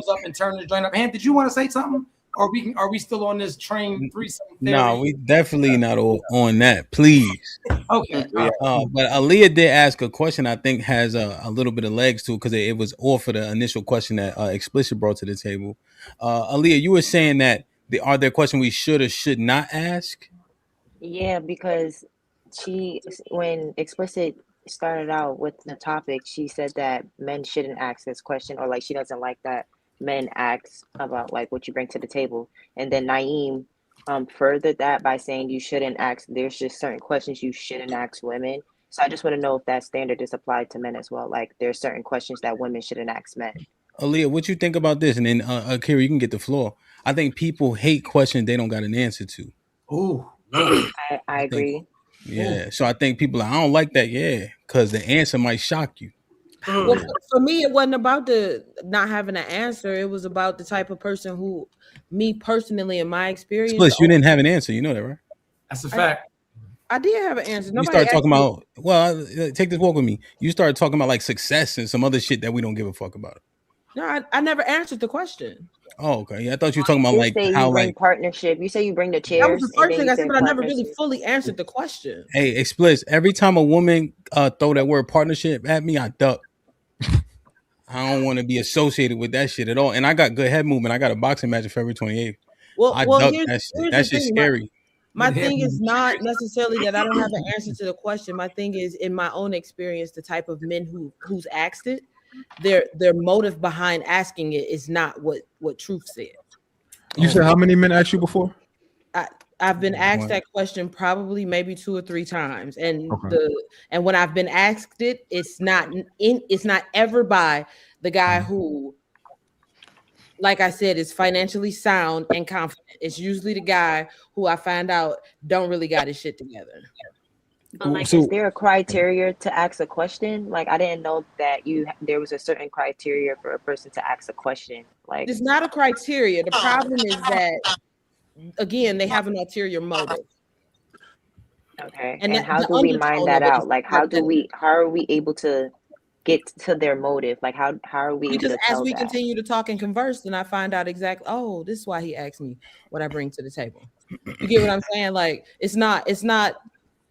up and turn the joint up. Ham, did you want to say something? Or are we still on this train threesome theory? No, we definitely not on that. Please. Okay. But Aaliyah did ask a question I think has a little bit of legs to it because it was off of the initial question that Explicit brought to the table. Aaliyah, you were saying that are there questions we should or should not ask? Yeah, because when Explicit started out with the topic, she said that men shouldn't ask this question, or like she doesn't like that men ask about like what you bring to the table. And then Naeem furthered that by saying you shouldn't ask, there's just certain questions you shouldn't ask women. So I just want to know if that standard is applied to men as well. Like there's certain questions that women shouldn't ask men. Aaliyah, what you think about this? And then Akira, you can get the floor. I think people hate questions they don't got an answer to. Ooh. I agree. Yeah. Ooh. So I think people I don't like that, because the answer might shock you. Well, for me, it wasn't about the not having an answer. It was about the type of person who, me personally, in my experience. Plus, you didn't have an answer. You know that, right? That's a fact. I did have an answer. You start talking about, take this walk with me. You started talking about like success and some other shit that we don't give a fuck about. No, I never answered the question. Oh, okay. Yeah, I thought you were talking about like how you bring like partnership. You say you bring the chairs. That was the first thing I said, but I never really fully answered the question. Hey, Explicit. Every time a woman throw that word partnership at me, I duck. I don't want to be associated with that shit at all. And I got good head movement. I got a boxing match on February 28th. I duck that shit. That shit's scary. My thing is not necessarily that I don't have an answer to the question. My thing is, in my own experience, the type of men who's asked it, their motive behind asking it is not what truth said. You said how many men asked you before? I've been asked that question probably maybe 2 or 3 times, and and when I've been asked it, it's not ever by the guy who, like I said, is financially sound and confident. It's usually the guy who I find out don't really got his shit together. Like, is there a criteria to ask a question? Like, I didn't know that there was a certain criteria for a person to ask a question. Like, it's not a criteria. The problem is that, again, they have an ulterior motive. Okay. And how do we mind that out? Like, how are we able to get to their motive? Like, how are we able to tell as we that? continue to talk and converse, then I find out exactly, oh, this is why he asked me what I bring to the table. You get what I'm saying? Like, it's not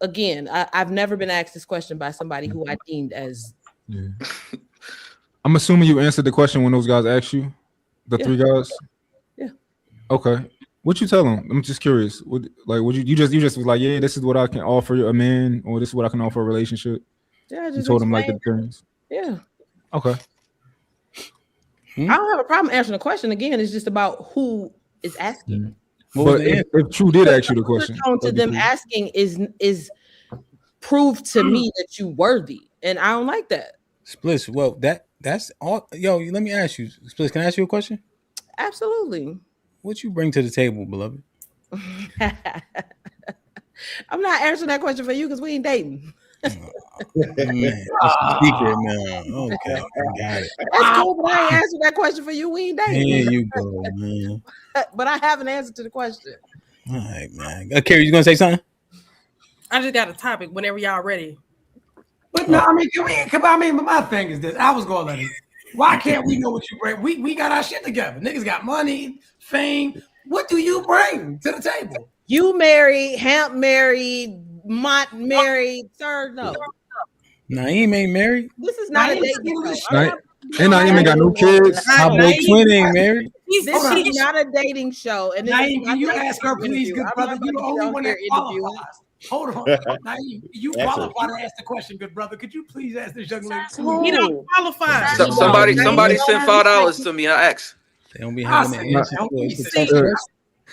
again, I've never been asked this question by somebody who I deemed as. Yeah. I'm assuming you answered the question when those guys asked you, the 3 guys. Yeah. Okay. What you tell them? I'm just curious. Would you just was like, yeah, this is what I can offer a man, or this is what I can offer a relationship? Yeah, I just you told them like the things. Yeah. Okay. I don't have a problem answering the question. Again, it's just about who is asking. But if True did ask you the question, to them asking is prove to me that you worthy, and I don't like that. Spliss, well, that's all. Yo, let me ask you, Spliss. Can I ask you a question? Absolutely. What you bring to the table, beloved? I'm not answering that question for you because we ain't dating. Man, secret now. Okay, I got it. That's cool, but I ain't answering that question for you. We ain't dating. There you go, man. But I have an answer to the question. All right, man. Carrie, you gonna say something? I just got a topic whenever y'all ready. But no, I mean, but my thing is this. I was going to let it. Why can't we know what you bring? We got our shit together. Niggas got money, fame. What do you bring to the table? You married, Hamp married, Mott married, third no. Naeem ain't married. This is not a dating show. And Naeem ain't got no kids. How about Twin ain't married? This is not a dating show. And Naeem, can you ask her, please, good brother? You're the only one that qualifies. Hold on. Naeem, you qualify to ask the question, good brother. Could you please ask this young lady? He don't qualify. Somebody sent $5 to me. I asked. They don't be having an answer.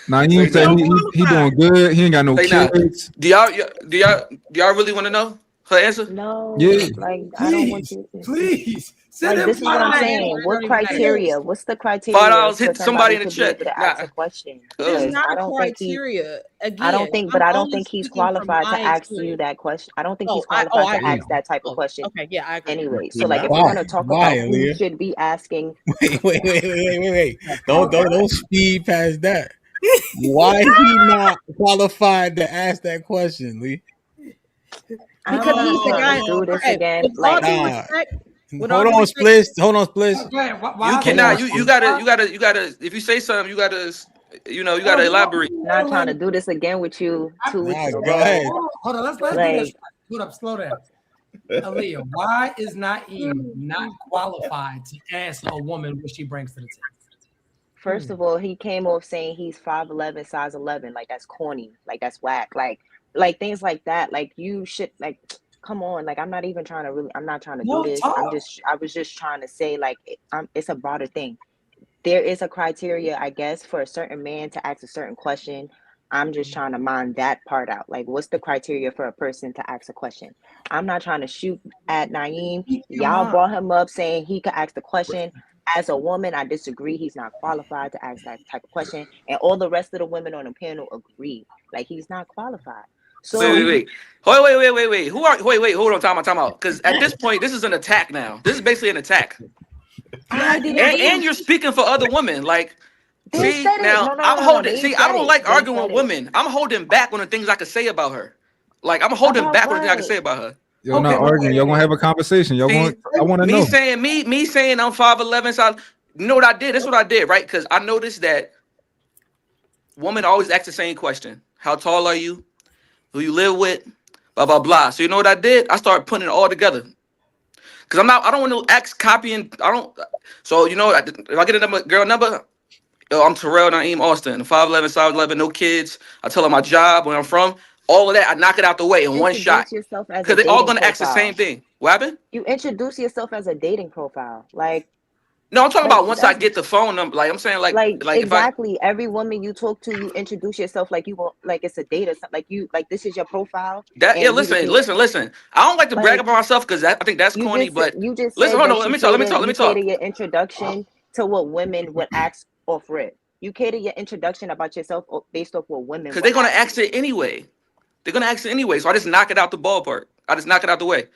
Naeem said he doing good. He ain't got no kids. Do y'all really want to know her answer? No. Yeah. Like, I don't want you to. Please. Like, this is what I'm saying. What criteria? What's the criteria? $5 hit somebody in the chat. To ask a question. It's not a criteria. Again, I don't think he's qualified to ask you that question. I don't think he's qualified to ask that type of question. Okay, yeah, I agree. Anyway, so like if we're gonna talk about who you should be asking. Wait. Don't speed past that. Why he not qualified to ask that question, Lee? Because he's the guy. Do this again. Hold on, Splish. Hold on, Splish. You cannot. You gotta. If you say something, you gotta. You gotta elaborate. I'm not trying to do this again with you 2 weeks ago. Go ahead. Hold on. Let's do this. Hold up. Slow down. Aaliyah, why is Naeem not qualified to ask a woman what she brings to the table? First of all, he came off saying he's 5'11", size 11. Like, that's corny. Like, that's whack. Like things like that. Like, you should, like, come on. Like, I'm not even trying to really, I'm not trying to do this. I was just trying to say, like, it's a broader thing. There is a criteria, I guess, for a certain man to ask a certain question. I'm just trying to mind that part out. Like, what's the criteria for a person to ask a question? I'm not trying to shoot at Naeem. Y'all brought him up saying he could ask the question. As a woman, I disagree. He's not qualified to ask that type of question. And all the rest of the women on the panel agree. Like, he's not qualified. So Wait. Hold on, time out. Because at this point, this is an attack now. This is basically an attack. And you're speaking for other women. Like, see, now I'm holding. See, I don't like arguing with women. I'm holding back on the things I could say about her. Like, I'm holding back on the things I can say about her. Y'all not arguing. Y'all gonna have a conversation. Y'all want? I want to know. Me saying I'm 5'11", so you know what I did? That's what I did, right? Because I noticed that women always ask the same question: how tall are you? Who you live with? Blah blah blah. So you know what I did? I started putting it all together. Because I don't want to ask copying. So you know, if I get a girl number, I'm Terrell Naeem Austin, 5'11", size 11, no kids. I tell her my job, where I'm from. All of that, I knock it out the way in one shot. Because they're all going to ask the same thing. What happened? You introduce yourself as a dating profile. Like, no, I'm talking about once I get the phone number. Like, I'm saying, like exactly. If every woman you talk to, you introduce yourself like you want, like it's a date or something. Like this is your profile. Listen. I don't like to brag about myself because I think that's corny. But you just listen, hold on. Let me talk. Cater your introduction to what women would ask off rip. You cater your introduction about yourself based off what women. Because they're going to ask it anyway. So I just knock it out the ballpark. I just knock it out the way.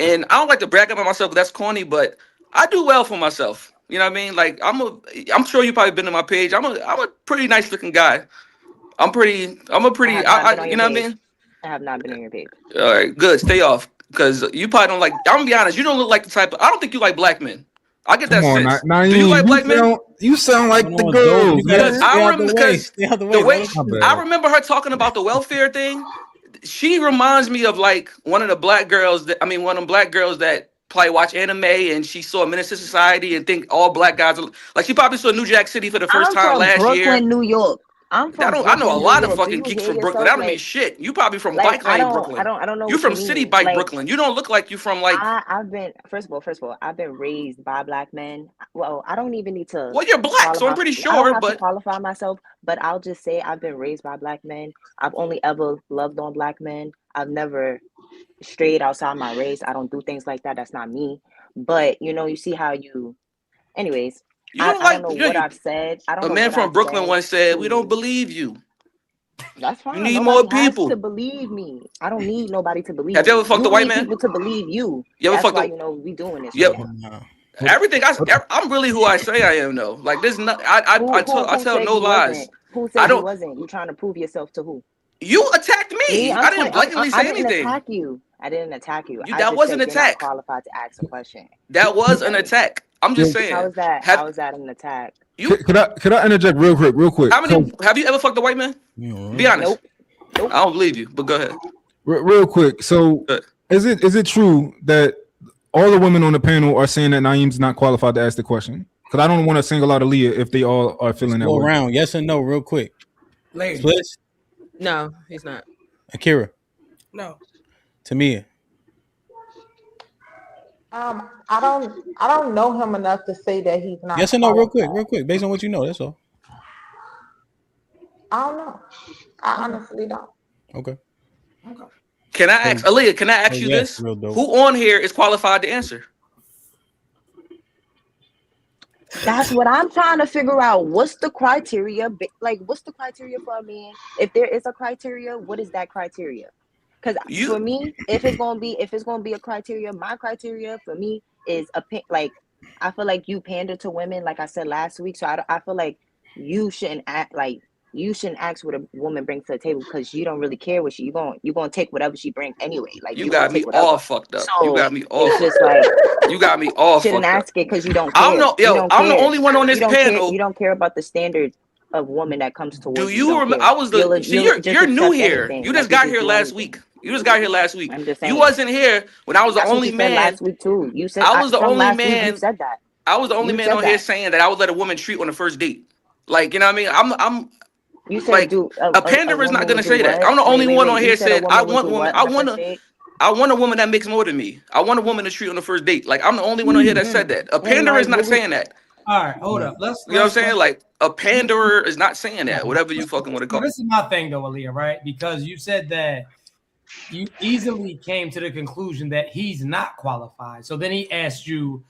And I don't like to brag about myself, but that's corny, but I do well for myself. You know what I mean? Like, I'm sure you probably been to my page. I'm a pretty nice looking guy. You know what I mean? I have not been on your page. All right, good. Stay off. Because you probably don't like, I'm gonna be honest, you don't look like the type of, I don't think you like black men. I get that sense. Do you like black men? You sound like the girl. I remember her talking about the welfare thing. She reminds me of like one of the black girls one of them black girls that probably watch anime and she saw Menace to Society and think all black guys are like, she probably saw New Jack City for the first time last Brooklyn, year. New York. I'm from I know a lot of fucking geeks from Brooklyn. That don't mean shit. You probably from Bike Lane, Brooklyn. I don't know. You from City Bike, Brooklyn. You don't look like you from like. I've been first of all, I've been raised by black men. Well, I don't even need to. Well, you're black, so I'm pretty sure. I don't have to qualify myself, but I'll just say I've been raised by black men. I've only ever loved on black men. I've never strayed outside my race. I don't do things like that. That's not me. But you see how you. Anyways. I don't know what I've said. A man from Brooklyn once said, "We don't believe you." That's fine. You need more people to believe me. I don't need nobody to believe. Have you ever fucked a white man? People to believe you. That's why we doing this. Yep. Right. Everything. I'm really who I say I am, though. Like this. I tell no lies. Who said you wasn't? You trying to prove yourself to who? You attacked me. I didn't blatantly say anything. I didn't attack you. That was an attack. You're not qualified to ask a question. That was an attack. I'm just saying. How was that? How was that an attack? Could I interject real quick? Have you ever fucked a white man? Be honest. Nope. I don't believe you, but go ahead. Real quick. So, is it true that all the women on the panel are saying that Naeem's not qualified to ask the question? Because I don't want to single out Aaliyah if they all are feeling that way. Around, yes or no, real quick. Ladies. No, he's not. Akira. No. Tamia. I don't know him enough to say that he's not. Yes or no, real quick, based on what you know. That's all. I don't know. I honestly don't. Okay. Can I ask Aaliyah? Can I ask you this? Who on here is qualified to answer? That's what I'm trying to figure out. What's the criteria? Like, what's the criteria for a man? If there is a criteria, what is that criteria? Because for me, if it's gonna be a criteria, my criteria for me is like, I feel like you pander to women, like I said last week. So I feel like you shouldn't act like you shouldn't ask what a woman brings to the table because you don't really care what you're gonna take whatever she brings anyway. Like You you got gonna me take whatever. all fucked up. So You got me all. it's just like you got me all shouldn't fucked up. ask it because you don't care. I'm the only one on this panel. You don't care about the standard of woman that comes towards Do you. you remember? I was the. You're new here. Anything. You just Like, got here last week. You just got here last week. I'm just saying. You wasn't here when I was the That's what only you said man. last week too. You said I was the only last man. week you said that. I was the only man on here saying that I would let a woman treat on the first date. Like, you know what I mean? I'm. You said like, a panderer is not gonna say that. I'm the only one on here said I want woman. I want a woman that makes more than me. I want a woman to treat on the first date. Like, I'm the only one on here that said that. A panderer is not saying that. All right, hold up. You know what I'm saying? Like, a panderer is not saying that. Whatever you fucking want to call it. This is my thing though, Aaliyah, right? Because you said that you easily came to the conclusion that he's not qualified. So then he asked you,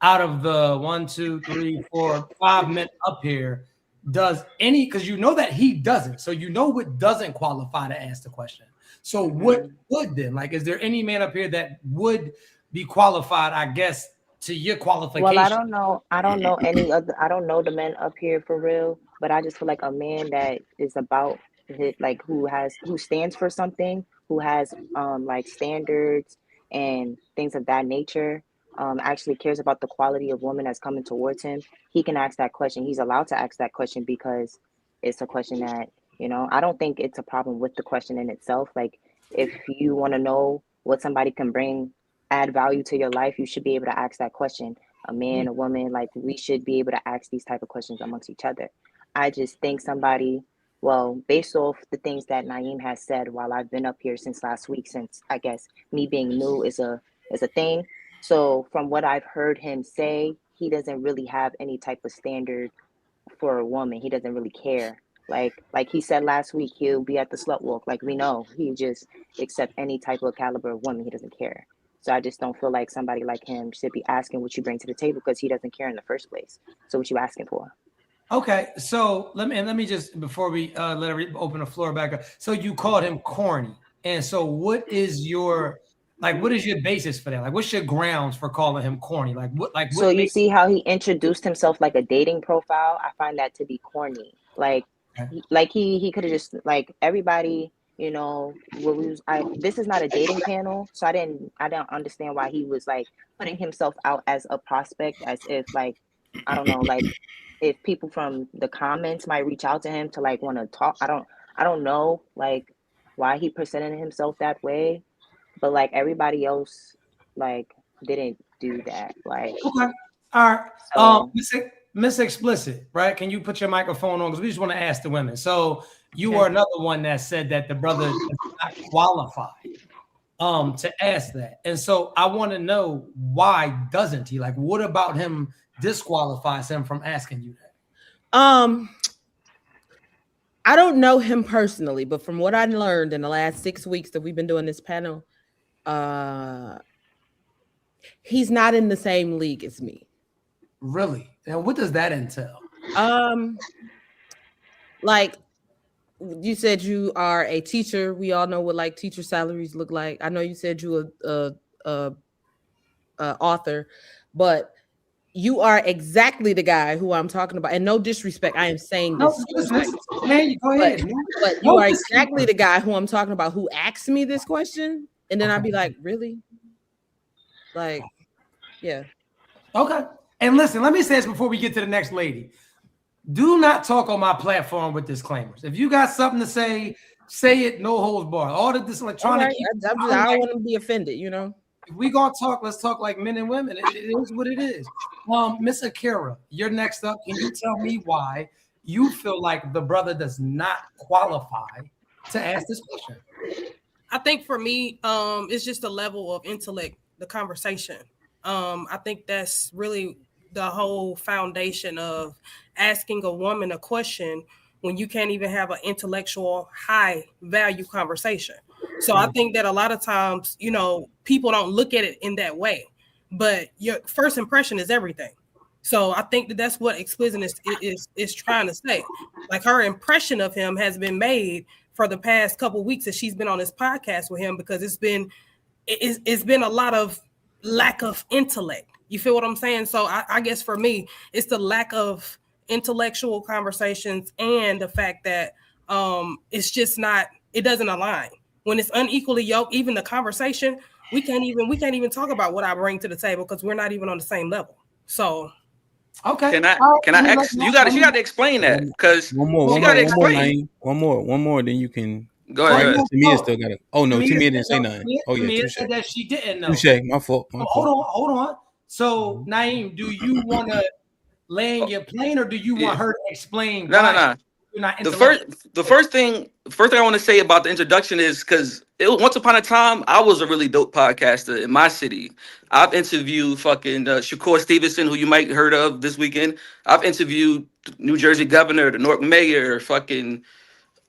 out of the 1, 2, 3, 4, 5 men up here, does any, because you know that he doesn't. So you know what doesn't qualify to ask the question. So what would then? Like, is there any man up here that would be qualified, I guess, to your qualification? Well, I don't know any other. I don't know the men up here for real, but I just feel like a man that is about it, like who stands for something, who has like standards and things of that nature, actually cares about the quality of woman that's coming towards him. He can ask that question. He's allowed to ask that question because it's a question that, you know, I don't think it's a problem with the question in itself. Like, if you want to know what somebody can bring, add value to your life, you should be able to ask that question. A man, a woman, like, we should be able to ask these type of questions amongst each other. I just think somebody, well, based off the things that Naeem has said while I've been up here since last week, since I guess me being new is a thing. So from what I've heard him say, he doesn't really have any type of standard for a woman. He doesn't really care. Like he said last week, he'll be at the slut walk. Like, we know he just accept any type of caliber of woman. He doesn't care. So I just don't feel like somebody like him should be asking what you bring to the table because he doesn't care in the first place. So what you asking for? Okay, so let me just, before we let everybody open the floor back up. So you called him corny, and so what is your basis for that? Like, what's your grounds for calling him corny? So you see how he introduced himself like a dating profile? I find that to be corny. He could have just, like, everybody, you know, this is not a dating panel, so I don't understand why he was like putting himself out as a prospect, as if, like, I don't know, like, if people from the comments might reach out to him to, like, want to talk. I don't know, like, why he presented himself that way, but, like, everybody else, like, didn't do that. Like, okay, all right. So, Miss Explicit, right? Can you put your microphone on? Because we just want to ask the women. So you are another one that said that the brother is not qualified to ask that. And so I want to know, why doesn't he? Like, what about him disqualifies him from asking you that? I don't know him personally, but from what I learned in the last 6 weeks that we've been doing this panel, he's not in the same league as me. Really? And what does that entail? Like, you said you are a teacher. We all know what, like, teacher salaries look like. I know you said you a author, but you are exactly the guy who I'm talking about. And no disrespect, I am saying this. Man, go ahead. But you are exactly the guy who I'm talking about, who asked me this question, and then I'd be like, really? Like, yeah. Okay. And listen, let me say this before we get to the next lady. Do not talk on my platform with disclaimers. If you got something to say it, no holds barred. All of this electronic. Right. I don't want to be offended, you know. If we gonna talk, let's talk like men and women. It is what it is. Miss Akira, you're next up. Can you tell me why you feel like the brother does not qualify to ask this question? I think for me, it's just a level of intellect, the conversation. I think that's really the whole foundation of asking a woman a question when you can't even have an intellectual, high value conversation. So I think that a lot of times, you know, people don't look at it in that way, but your first impression is everything. So I think that that's what Explicit is trying to say. Like, her impression of him has been made for the past couple of weeks that she's been on this podcast with him, because it's been a lot of lack of intellect. You feel what I'm saying? So I guess for me, it's the lack of intellectual conversations and the fact that it's just not, it doesn't align. When it's unequally yoked, even the conversation, we can't even talk about what I bring to the table because we're not even on the same level. So okay. Can I ask you she got to explain that because she got to explain. One more, then you can go ahead. Right? Tamia still got it. Oh no, Tamia didn't say nothing. Oh yeah, Tamia said that she didn't know. Touche, my fault. Hold on. So Naeem, do you want to land your plane, or do you want her to explain? No. You're not the first thing I want to say about the introduction is because once upon a time I was a really dope podcaster in my city. I've interviewed fucking Shakur Stevenson, who you might heard of this weekend. I've interviewed New Jersey governor, the Newark mayor, fucking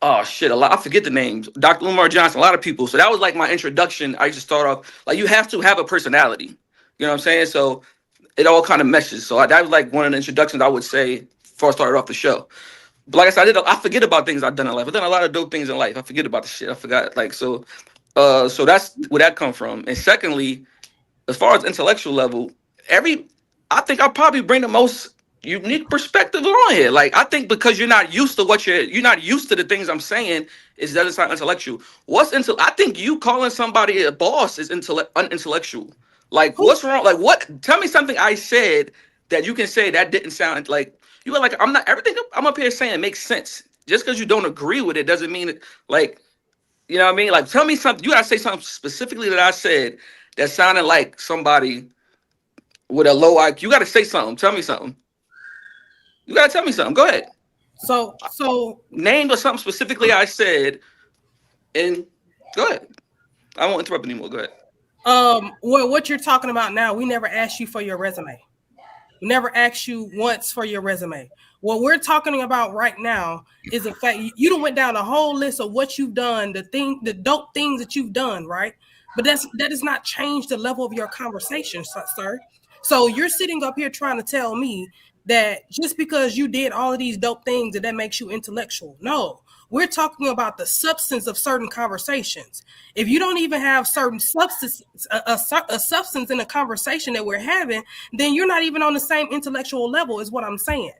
oh shit, a lot. I forget the names. Dr. Umar Johnson, a lot of people. So that was like my introduction. I used to start off like you have to have a personality. You know what I'm saying? So it all kind of meshes. So that was like one of the introductions I would say before I started off the show. But like I said, I forget about things I've done in life. I've done a lot of dope things in life. I forget about the shit. I forgot. Like, so that's where that come from. And secondly, as far as intellectual level, I think I'll probably bring the most unique perspective on here. Like, I think because you're not used to you're not used to the things I'm saying, is that it's not intellectual. I think you calling somebody a boss is unintellectual. Like, what's wrong? Like, what? Tell me something I said that you can say that didn't sound like. You were like, I'm not, everything I'm up here saying makes sense. Just because you don't agree with it doesn't mean like, you know what I mean? Like, tell me something. You gotta say something specifically that I said that sounded like somebody with a low IQ. You gotta say something. Tell me something. You gotta tell me something. Go ahead. So name or something specifically I said, and go ahead. I won't interrupt anymore. Go ahead. What you're talking about now, we never asked you for your resume. We never asked you once for your resume. What we're talking about right now is the fact you done went down a whole list of what you've done, the dope things that you've done, right? But that does not change the level of your conversation, sir. So you're sitting up here trying to tell me that just because you did all of these dope things that makes you intellectual. No, we're talking about the substance of certain conversations. If you don't even have certain substance, a substance in the conversation that we're having, then you're not even on the same intellectual level is what I'm saying.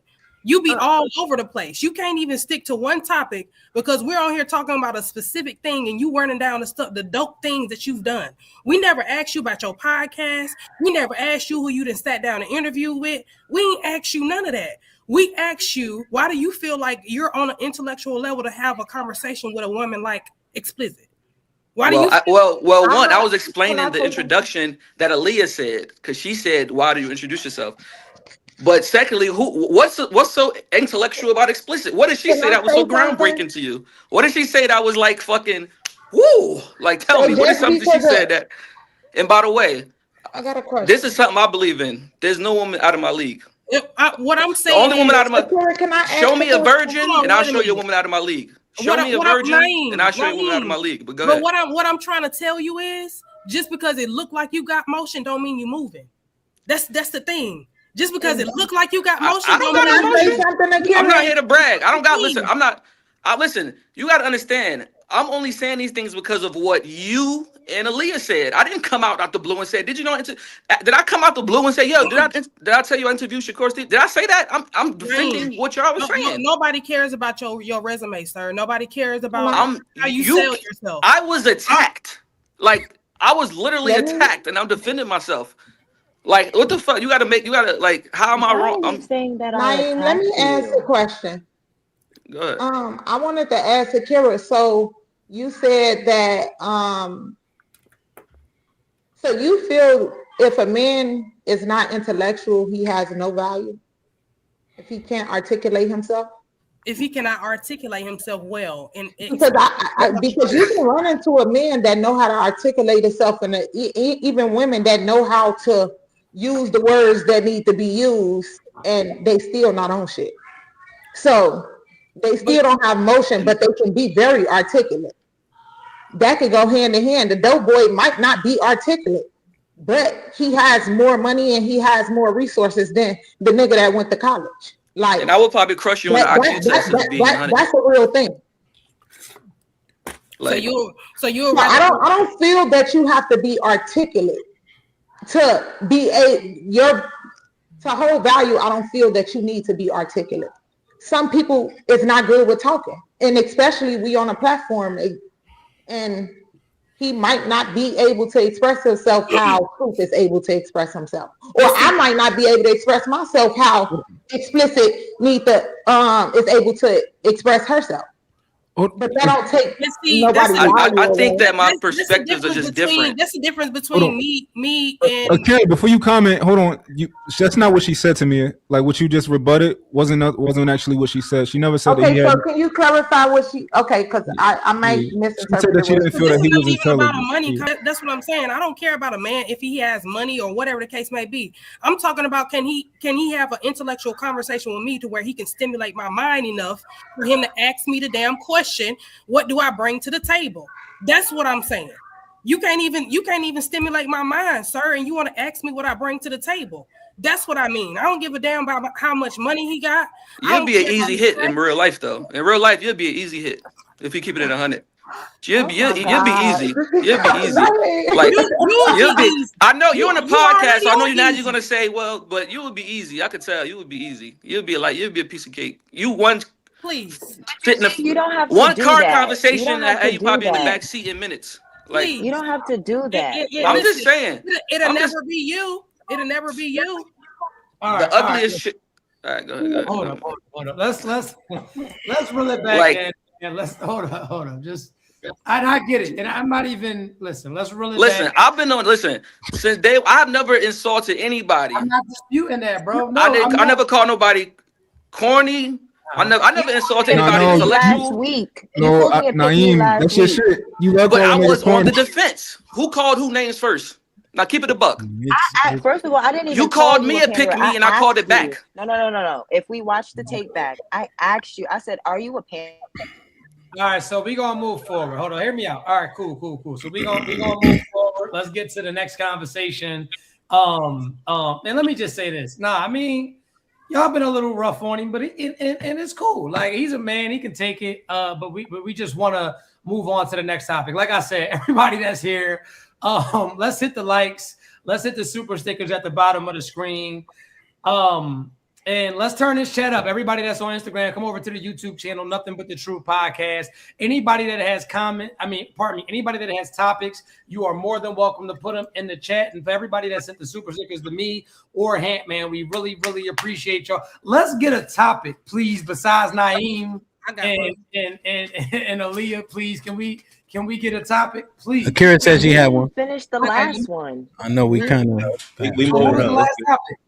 You be all over the place. You can't even stick to one topic because we're on here talking about a specific thing and you running down the dope things that you've done. We never asked you about your podcast. We never asked you who you done sat down and interviewed with. We ain't asked you none of that. We asked you, why do you feel like you're on an intellectual level to have a conversation with a woman like Explicit? Why do you? I was explaining the introduction that Aaliyah said because she said, "Why do you introduce yourself?" But secondly, what's so intellectual about Explicit? What did she say that was so groundbreaking to you? What did she say that was like fucking woo? Like, tell me, what is something she said that? And by the way, I got a question. This is something I believe in. There's no woman out of my league. What I'm saying, the only woman out of my show me a virgin, and I'll show you a woman out of my league. Show me a virgin, and I'll show you a woman out of my league. But go ahead. What I'm trying to tell you is, just because it looked like you got motion, don't mean you moving. That's the thing. Just because it looked like you got motion, I don't got motion. I'm not here to brag. I don't got. Listen, I'm not. Listen. You got to understand. I'm only saying these things because of what you and Aaliyah said. I didn't come out the blue and say, "Did you know?" Did I come out the blue and say, "Yo, did I tell you I interviewed Shakur Steve?" Did I say that? I'm defending what y'all was saying. Nobody cares about your resume, sir. Nobody cares about how you sell yourself. I was attacked. Like I was literally attacked, and I'm defending myself. Like, what the fuck? You gotta like, how am I wrong? I'm saying that. Naeem, let me ask a question. Go ahead. I wanted to ask Akira. So you said that so you feel if a man is not intellectual, he has no value? If he can't articulate himself? If he cannot articulate himself well, because you can run into a man that know how to articulate himself, and even women that know how to use the words that need to be used, and they still not on shit. So they still don't have motion, but they can be very articulate. That could go hand in hand. The dope boy might not be articulate, but he has more money and he has more resources than the nigga that went to college. Like, and I would probably crush you on the IQ test. That's a real thing. Like, so you're. I don't feel that you have to be articulate to to hold value, I don't feel that you need to be articulate. Some people is not good with talking, and especially we on a platform, and he might not be able to express himself how Truth is able to express himself, or I might not be able to express myself how Explicit is able to express herself. But that don't take nobody. I think that my perspectives are just different. That's the difference between me and. Okay, before you comment, hold on. That's not what she said to me. Like what you just rebutted wasn't actually what she said. She never said that. Okay, so can you clarify what she? Okay, because I might misinterpret. She said that she didn't feel that he was intelligent. Money. That's what I'm saying. I don't care about a man if he has money or whatever the case may be. I'm talking about can he have an intellectual conversation with me to where he can stimulate my mind enough for him to ask me the damn question. What do I bring to the table? That's what I'm saying. You can't even stimulate my mind, sir, and you want to ask me what I bring to the table. That's what I mean. I don't give a damn about how much money he got. You'll be an easy hit in real life, though. In real life, you'll be an easy hit if you keep it at 100. You'll be easy. You'll be easy. Like you'll be. I know you're on a podcast. So I know you're gonna say, well, but you would be easy. I could tell you would be easy. You'll be a piece of cake. Please. You don't have to one do car that. conversation that you probably in the back seat in minutes. Like you don't have to do that. I'm just saying. It'll never be you. It'll never be you. The ugliest shit. All right, go ahead. Hold up. Let's reel it back and let's hold up. Just I get it, and I'm not even listen. Let's reel it back. I've been on. Listen, since day I've never insulted anybody. I'm not disputing that, bro. No, I never called nobody corny. I never insulted anybody intellectual. Last week. No, Naeem, that's your shit. You love but I was on the defense. Who called who names first? Now keep it a buck. First of all, I didn't even. You called me a pick me, and I called it back. No. If we watch the tape back, I asked you. I said, "Are you a pan?" All right, so we're gonna move forward. Hold on, hear me out. All right, cool. So we're gonna move forward. Let's get to the next conversation. And let me just say this. I mean, y'all been a little rough on him, but and it's cool. Like he's a man, he can take it. But we just want to move on to the next topic. Like I said, everybody that's here, let's hit the likes, let's hit the super stickers at the bottom of the screen. And let's turn this chat up. Everybody that's on Instagram, come over to the YouTube channel, Nothing But the Truth Podcast. Anybody that has anybody that has topics, you are more than welcome to put them in the chat. And for everybody that sent the super stickers to me or HAMP, man, we really, really appreciate y'all. Let's get a topic, please, besides Naeem and Aaliyah, please. Can we get a topic, please? Akira says she had one. Finish the last one. I know we kind of. We What was the last topic?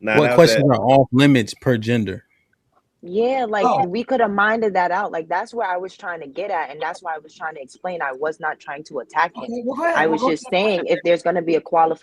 What questions are off limits per gender? Yeah, we could have minded that out. Like that's where I was trying to get at, and that's why I was trying to explain. I was not trying to attack him. I was just saying if there's going to be a qualification.